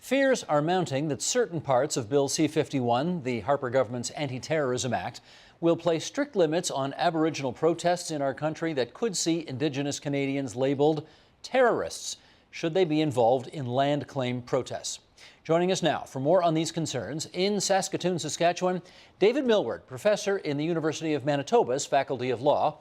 Fears are mounting that certain parts of Bill C-51, the Harper government's Anti-Terrorism Act, will place strict limits on Aboriginal protests in our country that could see Indigenous Canadians labelled terrorists should they be involved in land claim protests. Joining us now for more on these concerns, in Saskatoon, Saskatchewan, David Milward, professor in the University of Manitoba's Faculty of Law,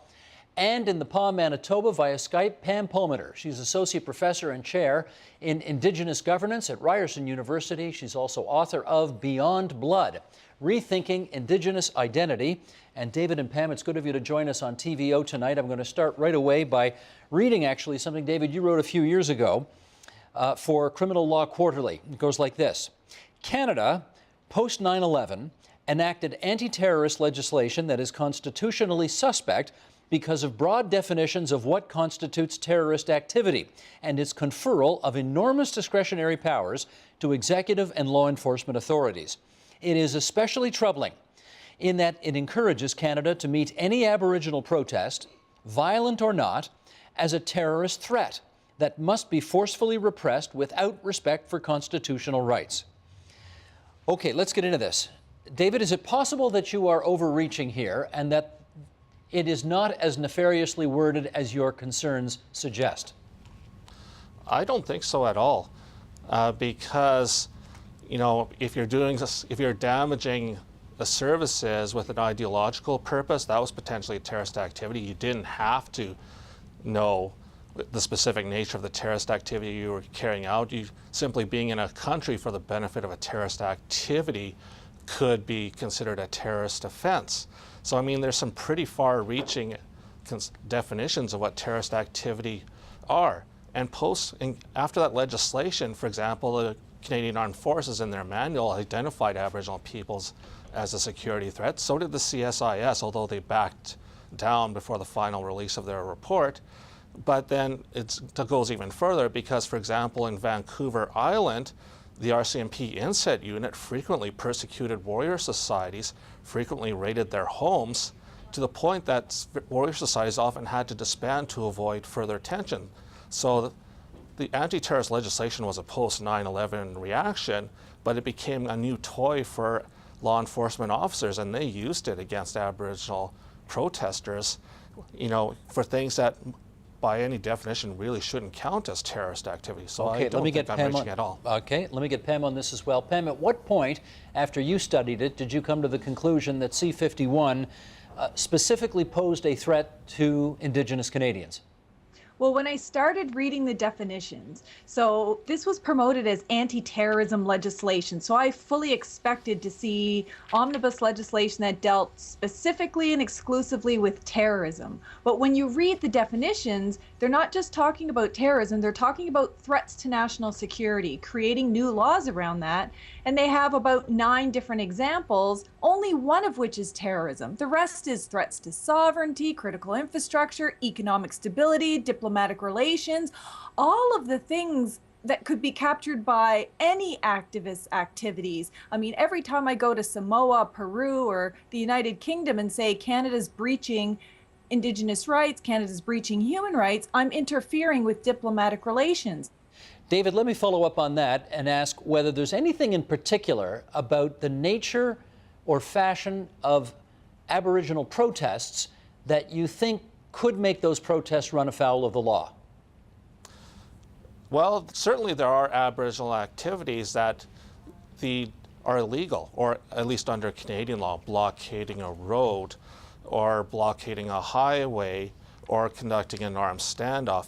and in the PA Manitoba via Skype, Pam Palmater. She's associate professor and chair in Indigenous governance at Ryerson University. She's also author of Beyond Blood, Rethinking Indigenous Identity. And David and Pam, it's good of you to join us on TVO tonight. I'm going to start right away by reading actually something, David, you wrote a few years ago for Criminal Law Quarterly. It goes like this. Canada, post 9/11, enacted anti-terrorist legislation that is constitutionally suspect because of broad definitions of what constitutes terrorist activity and its conferral of enormous discretionary powers to executive and law enforcement authorities. It is especially troubling in that it encourages Canada to meet any Aboriginal protest, violent or not, as a terrorist threat that must be forcefully repressed without respect for constitutional rights. Okay, let's get into this. David, is it possible that you are overreaching here and that it is not as nefariously worded as your concerns suggest? I don't think so at all, because, you know, if you're damaging the services with an ideological purpose, that was potentially a terrorist activity. You didn't have to know the specific nature of the terrorist activity you were carrying out. You simply being in a country for the benefit of a terrorist activity could be considered a terrorist offense. So, I mean, there's some pretty far-reaching definitions of what terrorist activity are. And after that legislation, for example, the Canadian Armed Forces in their manual identified Aboriginal peoples as a security threat. So did the CSIS, although they backed down before the final release of their report. But then it goes even further because, for example, in Vancouver Island, the RCMP inset unit frequently persecuted warrior societies, frequently raided their homes, to the point that warrior societies often had to disband to avoid further tension. So the anti-terrorist legislation was a post-9/11 reaction, but it became a new toy for law enforcement officers, and they used it against Aboriginal protesters, you know, for things that by any definition really shouldn't count as terrorist activity. So okay, I don't think I'm reaching at all. Okay, let me get Pam on this as well. Pam, at what point, after you studied it, did you come to the conclusion that C-51 specifically posed a threat to Indigenous Canadians? Well, when I started reading the definitions, so this was promoted as anti-terrorism legislation. So I fully expected to see omnibus legislation that dealt specifically and exclusively with terrorism. But when you read the definitions, they're not just talking about terrorism, they're talking about threats to national security, creating new laws around that. And they have about 9 different examples, only one of which is terrorism. The rest is threats to sovereignty, critical infrastructure, economic stability, diplomatic relations, all of the things that could be captured by any activist activities. I mean, every time I go to Samoa, Peru, or the United Kingdom and say Canada's breaching Indigenous rights, Canada's breaching human rights, I'm interfering with diplomatic relations. David, let me follow up on that and ask whether there's anything in particular about the nature or fashion of Aboriginal protests that you think could make those protests run afoul of the law. Well, certainly there are Aboriginal activities that are illegal, or at least under Canadian law, blockading a road or blockading a highway or conducting an armed standoff.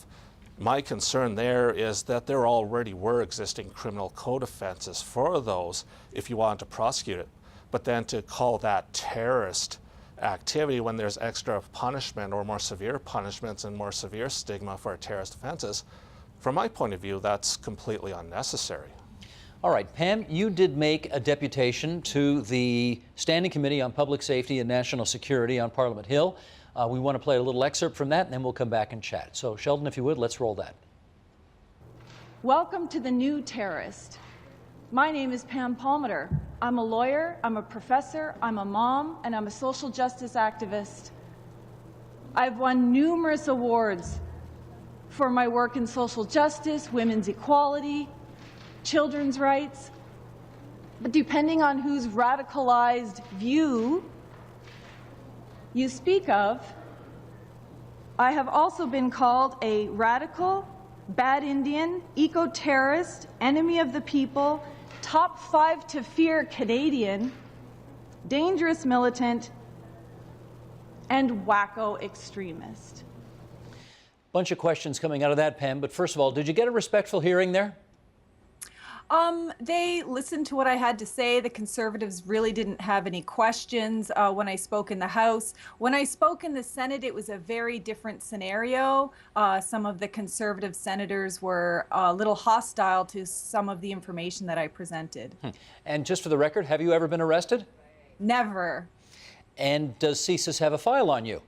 My concern there is that there already were existing criminal code offenses for those if you wanted to prosecute it. But then to call that terrorist activity when there's extra punishment or more severe punishments and more severe stigma for terrorist offenses, from my point of view, that's completely unnecessary. All right, Pam, you did make a deputation to the Standing Committee on Public Safety and National Security on Parliament Hill. We want to play a little excerpt from that, and then we'll come back and chat. So, Sheldon, if you would, let's roll that. Welcome to the new terrorist. My name is Pam Palmater. I'm a lawyer, I'm a professor, I'm a mom, and I'm a social justice activist. I've won numerous awards for my work in social justice, women's equality, children's rights. But depending on whose radicalized view you speak of, I have also been called a radical, bad Indian, eco-terrorist, enemy of the people, top 5 to fear Canadian, dangerous militant, and wacko extremist. Bunch of questions coming out of that, Pam, but first of all, did you get a respectful hearing there? They listened to what I had to say. The Conservatives really didn't have any questions when I spoke in the House. When I spoke in the Senate, it was a very different scenario. Some of the Conservative senators were a little hostile to some of the information that I presented. And just for the record, have you ever been arrested? Never. And does CSIS have a file on you?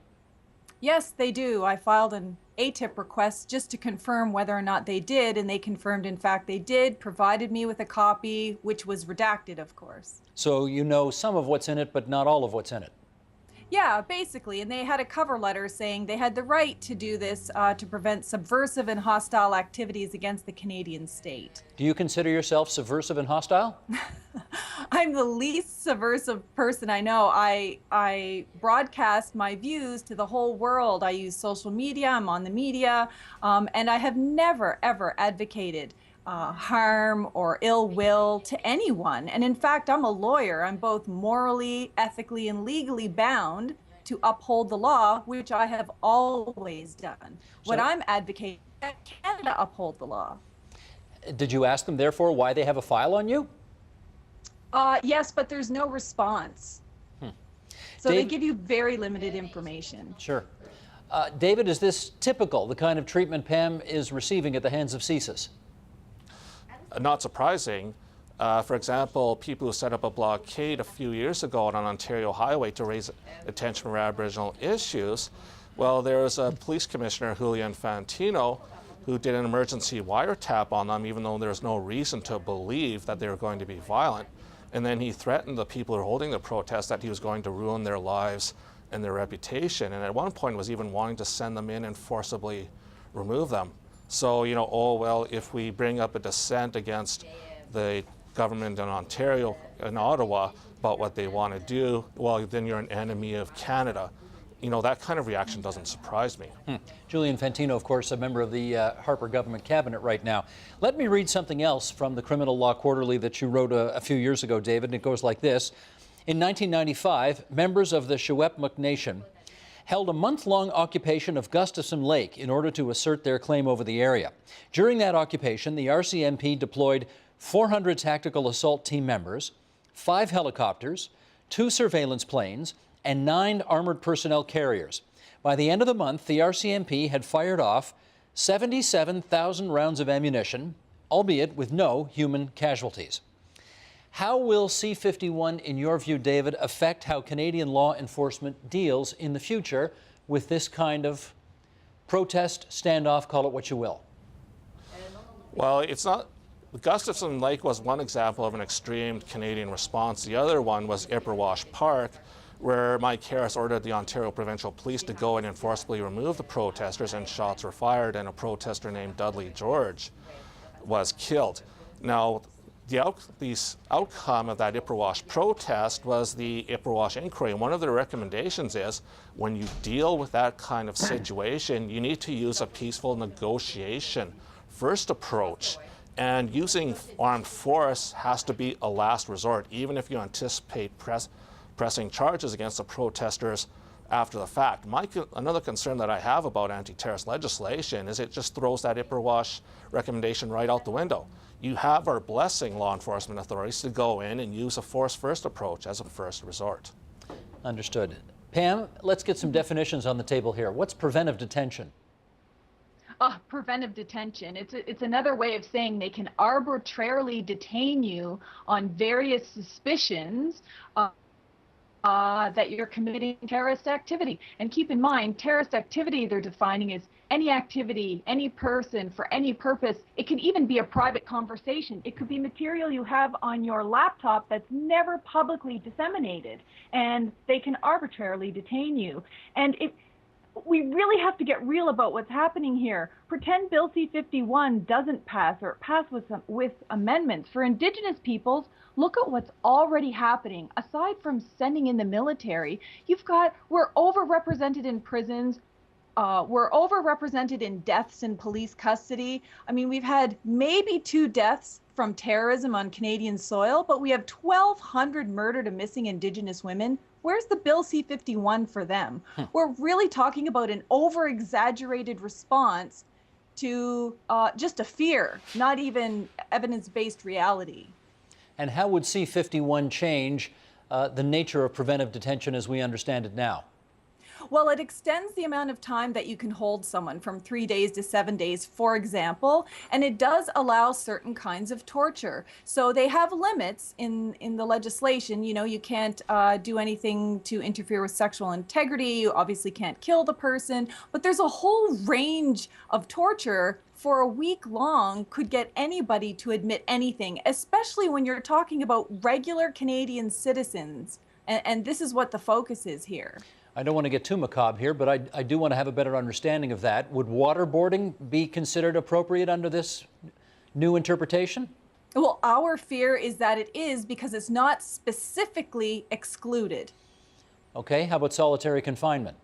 Yes, they do. I filed an ATIP request just to confirm whether or not they did, and they confirmed, in fact, they did, provided me with a copy, which was redacted, of course. So you know some of what's in it, but not all of what's in it. Yeah, basically, and they had a cover letter saying they had the right to do this to prevent subversive and hostile activities against the Canadian state. Do you consider yourself subversive and hostile? I'm the least subversive person I know. I broadcast my views to the whole world. I use social media, I'm on the media, and I have never, ever advocated harm or ill will to anyone. And in fact, I'm a lawyer. I'm both morally, ethically, and legally bound to uphold the law, which I have always done. What I'm advocating is that Canada uphold the law. Did you ask them, therefore, why they have a file on you? Yes, but there's no response. So they give you very limited information. Sure. David, is this typical, the kind of treatment Pam is receiving at the hands of CSIS? Not surprising. For example, people who set up a blockade a few years ago on an Ontario highway to raise attention for Aboriginal issues, well, there was a police commissioner, Julian Fantino, who did an emergency wiretap on them, even though there's no reason to believe that they were going to be violent. And then he threatened the people who were holding the protest that he was going to ruin their lives and their reputation. And at one point was even wanting to send them in and forcibly remove them. So, you know, oh, well, if we bring up a dissent against the government in Ontario, in Ottawa, about what they want to do, well, then you're an enemy of Canada. You know, that kind of reaction doesn't surprise me. Julian Fantino, of course, a member of the Harper government cabinet right now. Let me read something else from the Criminal Law Quarterly that you wrote a few years ago, David, and it goes like this. In 1995, members of the Secwepemc Nation held a month-long occupation of Gustafson Lake in order to assert their claim over the area. During that occupation, the RCMP deployed 400 tactical assault team members, 5 helicopters, 2 surveillance planes, and 9 armored personnel carriers. By the end of the month, the RCMP had fired off 77,000 rounds of ammunition, albeit with no human casualties. How will C-51, in your view, David, affect how Canadian law enforcement deals in the future with this kind of protest, standoff, call it what you will? Well, it's not. Gustafson Lake was one example of an extreme Canadian response. The other one was Ipperwash Park, where Mike Harris ordered the Ontario Provincial Police to go in and forcibly remove the protesters, and shots were fired, and a protester named Dudley George was killed. Now, the outcome of that Ipperwash protest was the Ipperwash inquiry. And one of their recommendations is when you deal with that kind of situation, you need to use a peaceful negotiation first approach. And using armed force has to be a last resort, even if you anticipate pressing charges against the protesters after the fact. Another concern that I have about anti-terrorist legislation is it just throws that Ipperwash recommendation right out the window. You have our blessing law enforcement authorities to go in and use a force-first approach as a first resort. Understood. Pam, let's get some definitions on the table here. What's preventive detention? Preventive detention. It's another way of saying they can arbitrarily detain you on various suspicions that you're committing terrorist activity. And keep in mind, terrorist activity they're defining is any activity, any person, for any purpose. It can even be a private conversation. It could be material you have on your laptop that's never publicly disseminated, and they can arbitrarily detain you. And we really have to get real about what's happening here. Pretend Bill C-51 doesn't pass, or pass with amendments. For Indigenous peoples, look at what's already happening. Aside from sending in the military, we're overrepresented in prisons. We're overrepresented in deaths in police custody. I mean, we've had maybe 2 deaths from terrorism on Canadian soil, but we have 1,200 murdered and missing Indigenous women. Where's the Bill C-51 for them? We're really talking about an over-exaggerated response to just a fear, not even evidence-based reality. And how would C-51 change the nature of preventive detention as we understand it now? Well, it extends the amount of time that you can hold someone from 3 days to 7 days, for example, and it does allow certain kinds of torture. So they have limits in the legislation. You know, you can't do anything to interfere with sexual integrity. You obviously can't kill the person, but there's a whole range of torture for a week long could get anybody to admit anything, especially when you're talking about regular Canadian citizens. And this is what the focus is here. I don't want to get too macabre here, but I do want to have a better understanding of that. Would waterboarding be considered appropriate under this new interpretation? Well, our fear is that it is, because it's not specifically excluded. Okay, how about solitary confinement?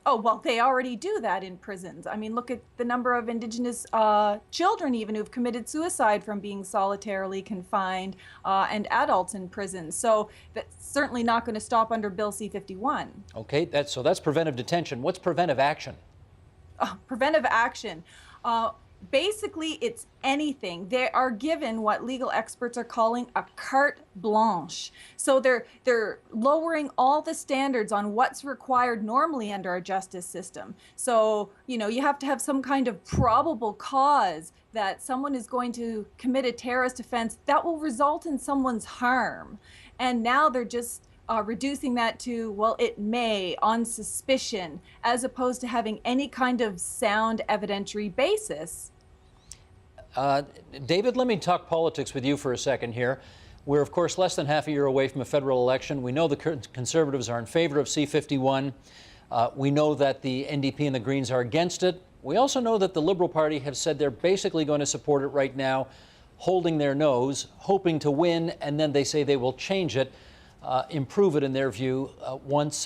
Oh, well, they already do that in prisons. I mean, look at the number of Indigenous children even who've committed suicide from being solitarily confined, and adults in prison. So that's certainly not going to stop under Bill C-51. Okay, so that's preventive detention. What's preventive action? Preventive action. Basically, it's anything. They are given what legal experts are calling a carte blanche. So they're lowering all the standards on what's required normally under our justice system. So, you know, you have to have some kind of probable cause that someone is going to commit a terrorist offense that will result in someone's harm. And now they're just reducing that to, well, it may, on suspicion, as opposed to having any kind of sound evidentiary basis. David, let me talk politics with you for a second here. We're, of course, less than half a year away from a federal election. We know the Conservatives are in favor of C-51. We know that the NDP and the Greens are against it. We also know that the Liberal Party have said they're basically going to support it right now, holding their nose, hoping to win, and then they say they will change it, improve it in their view, once,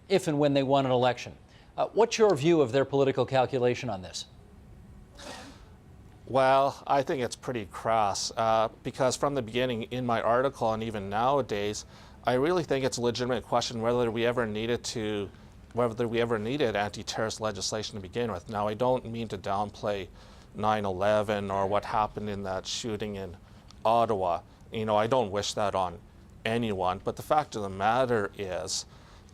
if and when they won an election. What's your view of their political calculation on this? Well, I think it's pretty crass because from the beginning in my article and even nowadays, I really think it's a legitimate question whether we ever needed anti-terrorist legislation to begin with. Now, I don't mean to downplay 9/11 or what happened in that shooting in Ottawa. You know, I don't wish that on anyone, but the fact of the matter is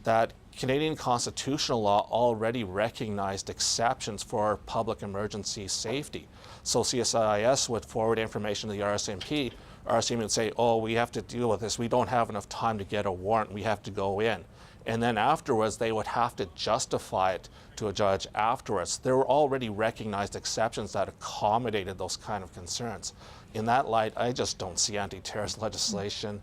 that Canadian constitutional law already recognized exceptions for public emergency safety. So CSIS would forward information to the RCMP. RCMP would say, oh, we have to deal with this. We don't have enough time to get a warrant. We have to go in. And then afterwards, they would have to justify it to a judge afterwards. There were already recognized exceptions that accommodated those kind of concerns. In that light, I just don't see anti-terrorist legislation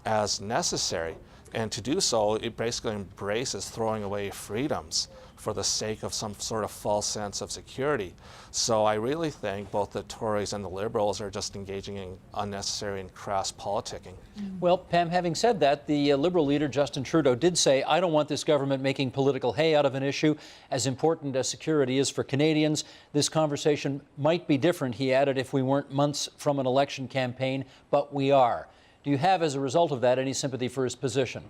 as necessary. And to do so, it basically embraces throwing away freedoms for the sake of some sort of false sense of security. So I really think both the Tories and the Liberals are just engaging in unnecessary and crass politicking. Well, Pam, having said that, the Liberal leader, Justin Trudeau, did say, I don't want this government making political hay out of an issue as important as security is for Canadians. This conversation might be different, he added, if we weren't months from an election campaign, but we are. Do you have, as a result of that, any sympathy for his position?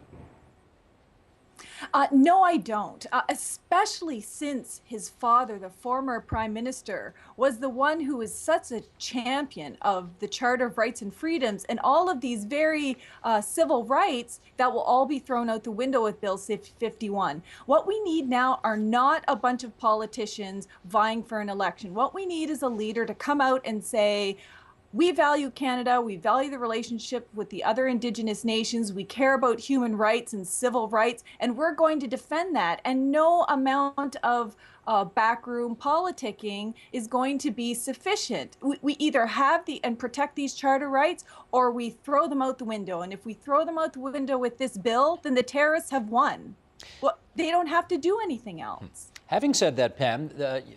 No, I don't, especially since his father, the former prime minister, was the one who was such a champion of the Charter of Rights and Freedoms and all of these very civil rights that will all be thrown out the window with Bill C-51. What we need now are not a bunch of politicians vying for an election. What we need is a leader to come out and say, we value Canada, we value the relationship with the other Indigenous nations, we care about human rights and civil rights, and we're going to defend that. And no amount of backroom politicking is going to be sufficient. We either have and protect these charter rights, or we throw them out the window. And if we throw them out the window with this bill, then the terrorists have won. they don't have to do anything else. Having said that, Pam,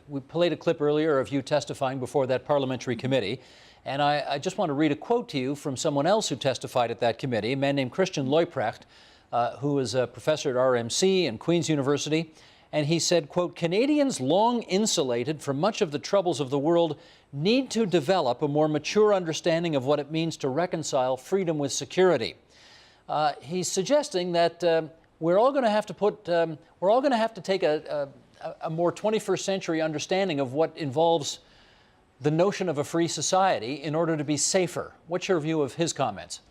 we played a clip earlier of you testifying before that parliamentary committee, and I just want to read a quote to you from someone else who testified at that committee, a man named Christian Leuprecht, who is a professor at RMC and Queen's University, and he said, quote, "Canadians long insulated from much of the troubles of the world need to develop a more mature understanding of what it means to reconcile freedom with security." He's suggesting that we're all going to have to take a more 21st century understanding of what involves the notion of a free society in order to be safer. What's your view of his comments?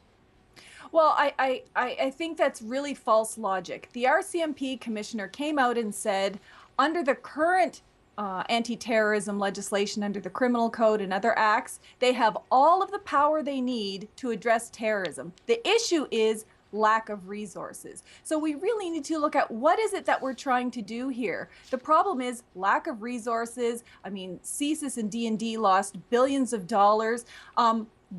Well, I think that's really false logic. The RCMP commissioner came out and said, under the current anti-terrorism legislation, under the criminal code and other acts, they have all of the power they need to address terrorism. The issue is lack of resources. So we really need to look at what is it that we're trying to do here. The problem is lack of resources. I mean, CSIS and D&D lost billions of dollars.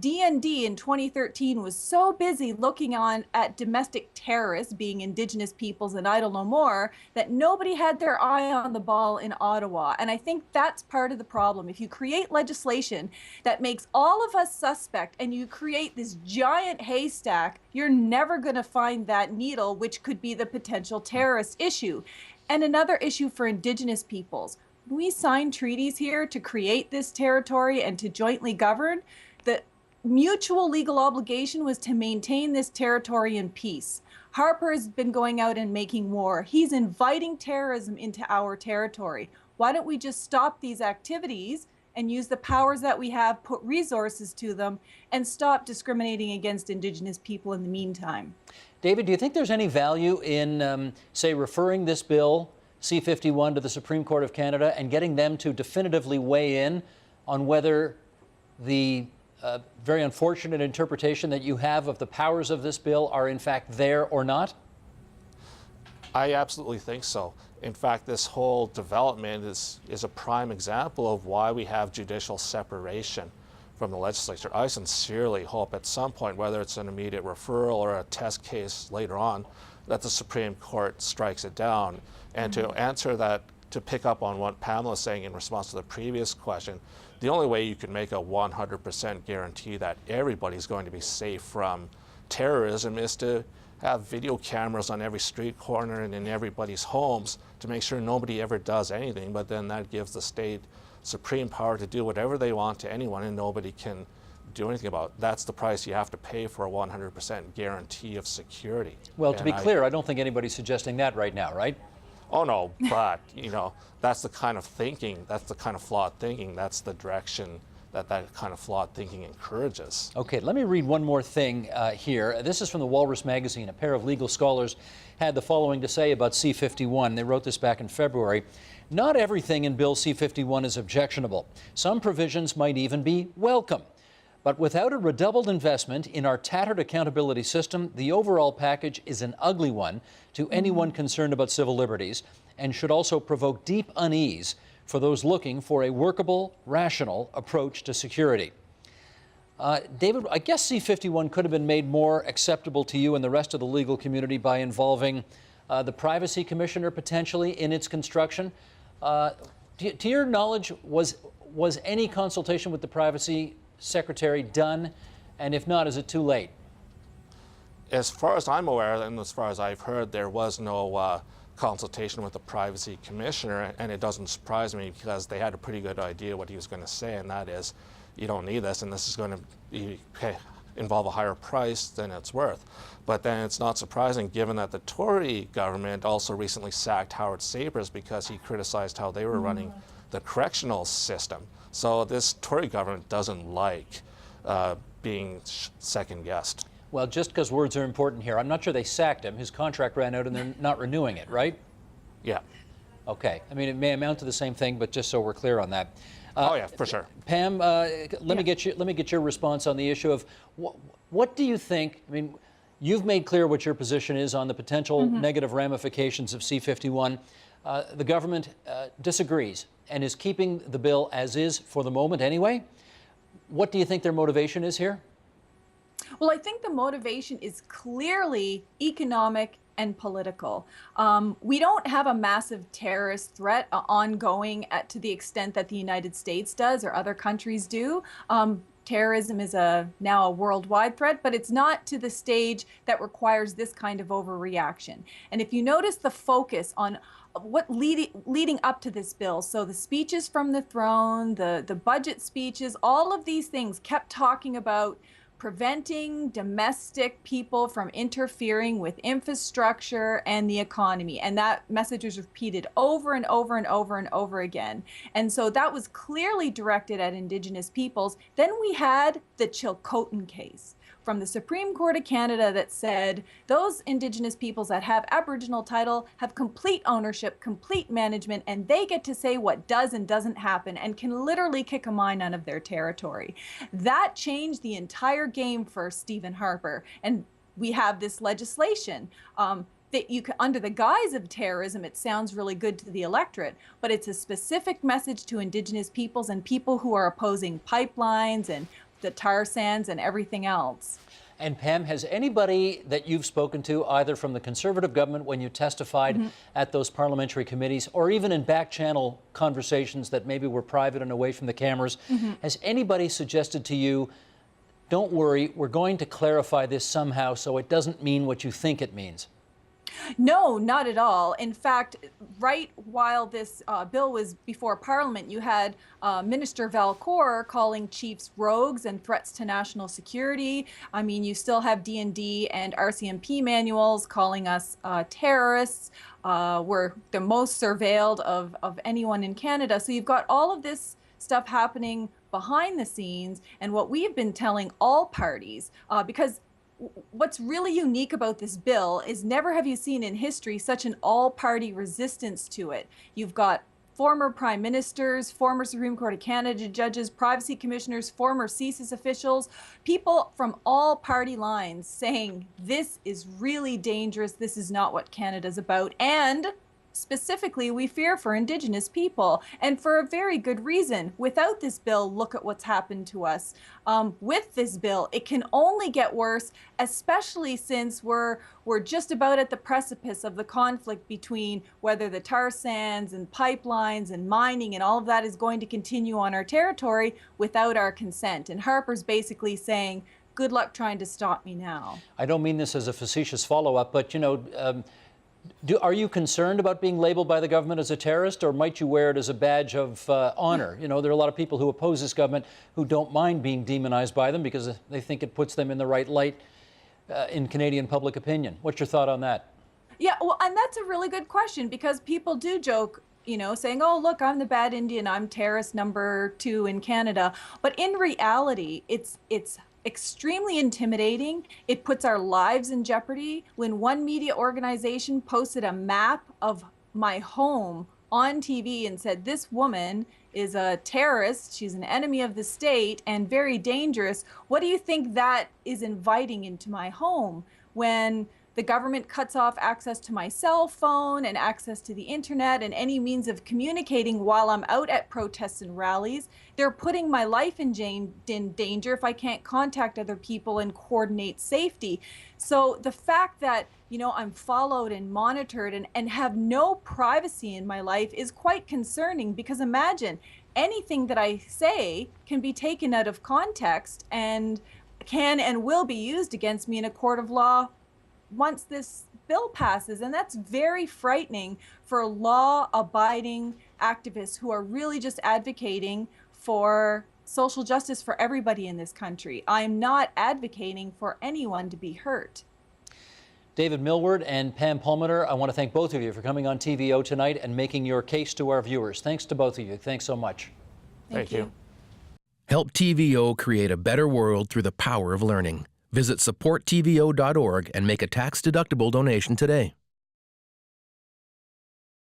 D&D in 2013 was so busy looking at domestic terrorists, being Indigenous peoples and I don't know more, that nobody had their eye on the ball in Ottawa. And I think that's part of the problem. If you create legislation that makes all of us suspect and you create this giant haystack, you're never going to find that needle, which could be the potential terrorist issue. And another issue for Indigenous peoples. We signed treaties here to create this territory and to jointly govern. The mutual legal obligation was to maintain this territory in peace. Harper has been going out and making war. He's inviting terrorism into our territory. Why don't we just stop these activities and use the powers that we have, put resources to them, and stop discriminating against Indigenous people in the meantime? David, do you think there's any value in, say, referring this bill, C-51, to the Supreme Court of Canada and getting them to definitively weigh in on whether the very unfortunate interpretation that you have of the powers of this bill are in fact there or not? I absolutely think so. In fact, this whole development is a prime example of why we have judicial separation from the legislature. I sincerely hope at some point, whether it's an immediate referral or a test case later on, that the Supreme Court strikes it down. And to answer that, to pick up on what Pamela was saying in response to the previous question, the only way you can make a 100% guarantee that everybody's going to be safe from terrorism is to have video cameras on every street corner and in everybody's homes to make sure nobody ever does anything, but then that gives the state supreme power to do whatever they want to anyone and nobody can do anything about it. That's the price you have to pay for a 100% guarantee of security. Well, to be clear, I don't think anybody's suggesting that right now, right? Oh no, but you know, that's the kind of thinking, that's the kind of flawed thinking, that's the direction that kind of flawed thinking encourages. Okay, let me read one more thing here. This is from the Walrus magazine. A pair of legal scholars had the following to say about C-51. They wrote this back in February. Not everything in Bill C-51 is objectionable. Some provisions might even be welcome. But without a redoubled investment in our tattered accountability system, the overall package is an ugly one to anyone concerned about civil liberties and should also provoke deep unease for those looking for a workable, rational approach to security. David, I guess C-51 could have been made more acceptable to you and the rest of the legal community by involving the Privacy Commissioner potentially in its construction. To your knowledge, was any consultation with the Privacy Secretary done? And if not, is it too late? As far as I'm aware, and as far as I've heard, there was no consultation with the Privacy Commissioner, and it doesn't surprise me because they had a pretty good idea what he was going to say, and that is, you don't need this, and this is going to involve a higher price than it's worth. But then it's not surprising, given that the Tory government also recently sacked Howard Sabers because he criticized how they were running the correctional system. So this Tory government doesn't like being second-guessed. Well, just because words are important here, I'm not sure they sacked him. His contract ran out and they're not renewing it, right? Yeah. Okay. I mean, it may amount to the same thing, but just so we're clear on that. Oh yeah, for sure. Pam, let me get your response on the issue of what do you think? I mean, you've made clear what your position is on the potential negative ramifications of C-51. The government disagrees and is keeping the bill as is for the moment anyway. What do you think their motivation is here? Well, I think the motivation is clearly economic and political. We don't have a massive terrorist threat ongoing to the extent that the United States does or other countries do. Terrorism is now a worldwide threat, but it's not to the stage that requires this kind of overreaction. And if you notice the focus on what leading up to this bill, so the speeches from the throne, the budget speeches, all of these things kept talking about preventing domestic people from interfering with infrastructure and the economy. And that message was repeated over and over and over and over again. And so that was clearly directed at Indigenous peoples. Then we had the Chilcotin case from the Supreme Court of Canada that said those Indigenous peoples that have Aboriginal title have complete ownership, complete management, and they get to say what does and doesn't happen and can literally kick a mine out of their territory. That changed the entire game for Stephen Harper. And we have this legislation that you can, under the guise of terrorism, it sounds really good to the electorate, but it's a specific message to Indigenous peoples and people who are opposing pipelines and the tar sands and everything else. And Pam, has anybody that you've spoken to, either from the Conservative government when you testified at those parliamentary committees, or even in back channel conversations that maybe were private and away from the cameras, has anybody suggested to you, don't worry, we're going to clarify this somehow so it doesn't mean what you think it means? No, not at all. In fact, right while this bill was before Parliament, you had Minister Valcourt calling chiefs rogues and threats to national security. I mean, you still have D&D and RCMP manuals calling us terrorists. We're the most surveilled of anyone in Canada. So you've got all of this stuff happening behind the scenes. And what we've been telling all parties, because what's really unique about this bill is never have you seen in history such an all-party resistance to it. You've got former prime ministers, former Supreme Court of Canada judges, privacy commissioners, former CSIS officials, people from all party lines saying this is really dangerous, this is not what Canada's about, and specifically, we fear for Indigenous people, and for a very good reason. Without this bill, look at what's happened to us. With this bill, it can only get worse, especially since we're just about at the precipice of the conflict between whether the tar sands and pipelines and mining and all of that is going to continue on our territory without our consent. And Harper's basically saying, good luck trying to stop me now. I don't mean this as a facetious follow-up, but, you know, are you concerned about being labeled by the government as a terrorist, or might you wear it as a badge of honor? You know, there are a lot of people who oppose this government who don't mind being demonized by them because they think it puts them in the right light in Canadian public opinion. What's your thought on that? Yeah, well, and that's a really good question, because people do joke, you know, saying, oh, look, I'm the bad Indian, I'm terrorist number 2 in Canada. But in reality, it's extremely intimidating. It puts our lives in jeopardy. When one media organization posted a map of my home on TV and said, this woman is a terrorist, she's an enemy of the state and very dangerous, what do you think that is inviting into my home? When the government cuts off access to my cell phone and access to the internet and any means of communicating while I'm out at protests and rallies, they're putting my life in danger if I can't contact other people and coordinate safety. So the fact that, you know, I'm followed and monitored and have no privacy in my life is quite concerning, because imagine anything that I say can be taken out of context and can and will be used against me in a court of law once this bill passes. And that's very frightening for law-abiding activists who are really just advocating for social justice for everybody in this country. I'm not advocating for anyone to be hurt. David Milward and Pam Palmater, I want to thank both of you for coming on TVO tonight and making your case to our viewers. Thanks to both of you. Thanks so much. Thank you. Help TVO create a better world through the power of learning. Visit supporttvo.org and make a tax-deductible donation today.